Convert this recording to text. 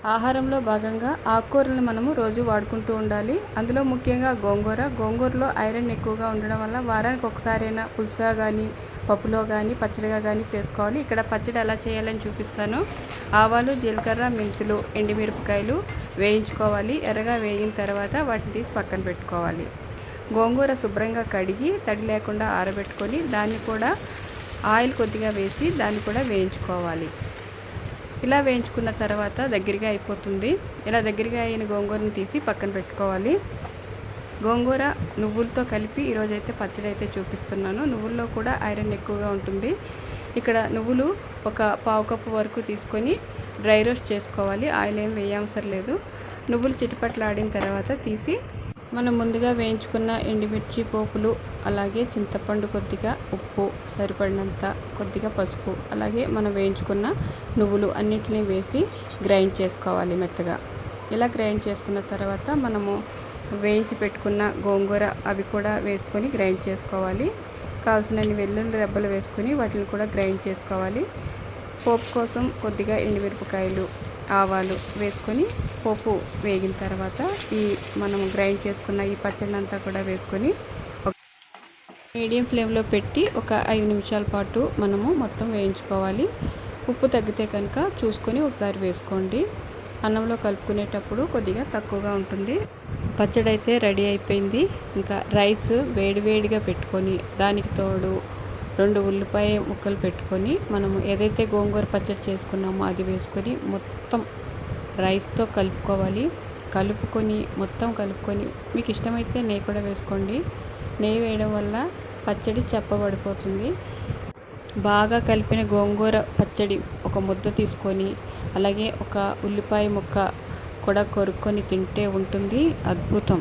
ఆహారంలో భాగంగా ఆకుకూరలను మనము రోజు వాడుకుంటూ ఉండాలి. అందులో ముఖ్యంగా గోంగూరలో ఐరన్ ఎక్కువగా ఉండడం వల్ల వారానికి ఒకసారైనా పులుసుగా కానీ, పప్పులో కానీ, పచ్చడిగా కానీ చేసుకోవాలి. ఇక్కడ పచ్చడి ఎలా చేయాలని చూపిస్తాను. ఆవాలు, జీలకర్ర, మెంతులు, ఎండుమిరపకాయలు వేయించుకోవాలి. ఎర్రగా వేగిన తర్వాత వాటిని తీసి పక్కన పెట్టుకోవాలి. గోంగూర శుభ్రంగా కడిగి తడి లేకుండా ఆరబెట్టుకొని దాన్ని కూడా ఆయిల్ కొద్దిగా వేసి దాన్ని కూడా వేయించుకోవాలి. ఇలా వేయించుకున్న తర్వాత దగ్గరగా అయిపోతుంది. ఇలా దగ్గరగా అయిన గోంగూరను తీసి పక్కన పెట్టుకోవాలి. గోంగూర నువ్వులతో కలిపి ఈరోజైతే పచ్చడి అయితే చూపిస్తున్నాను. నువ్వుల్లో కూడా ఐరన్ ఎక్కువగా ఉంటుంది. ఇక్కడ నువ్వులు ఒక పావు కప్పు వరకు తీసుకొని డ్రై రోస్ట్ చేసుకోవాలి. ఆయిల్ ఏం వేయవసరం లేదు. నువ్వులు చిటపట్లాడిన తర్వాత తీసి మనం ముందుగా వేయించుకున్న ఎండుమిర్చి పోపులు, అలాగే చింతపండు, కొద్దిగా ఉప్పు, సరిపడినంత కొద్దిగా పసుపు, అలాగే మనం వేయించుకున్న నువ్వులు అన్నిటినీ వేసి గ్రైండ్ చేసుకోవాలి మెత్తగా. ఇలా గ్రైండ్ చేసుకున్న తర్వాత మనము వేయించి పెట్టుకున్న గోంగూర అవి కూడా వేసుకొని గ్రైండ్ చేసుకోవాలి. కావాల్సినన్ని వెల్లుల్లి రెబ్బలు వేసుకొని వాటిని కూడా గ్రైండ్ చేసుకోవాలి. పోపు కోసం కొద్దిగా ఎండుమిరపకాయలు, ఆవాలు వేసుకొని పోపు వేగిన తర్వాత మనం గ్రైండ్ చేసుకున్న ఈ పచ్చడి అంతా కూడా వేసుకొని మీడియం ఫ్లేమ్లో పెట్టి ఒక 5 నిమిషాల పాటు మనము మొత్తం వేయించుకోవాలి. ఉప్పు తగ్గితే కనుక చూసుకొని ఒకసారి వేసుకోండి. అన్నంలో కలుపుకునేటప్పుడు కొద్దిగా తక్కువగా ఉంటుంది. పచ్చడి అయితే రెడీ అయిపోయింది. ఇంకా రైస్ వేడివేడిగా పెట్టుకొని దానికి తోడు 2 ఉల్లిపాయ ముక్కలు పెట్టుకొని మనము ఏదైతే గోంగూర పచ్చడి చేసుకున్నామో అది వేసుకొని మొత్తం రైస్తో మొత్తం కలుపుకొని మీకు ఇష్టమైతే నెయ్యి కూడా వేసుకోండి. నెయ్యి వేయడం వల్ల పచ్చడి చప్పబడిపోతుంది. బాగా కలిపిన గోంగూర పచ్చడి ఒక ముద్ద తీసుకొని అలాగే ఒక ఉల్లిపాయ ముక్క కూడా కొరుక్కొని తింటే ఉంటుంది అద్భుతం.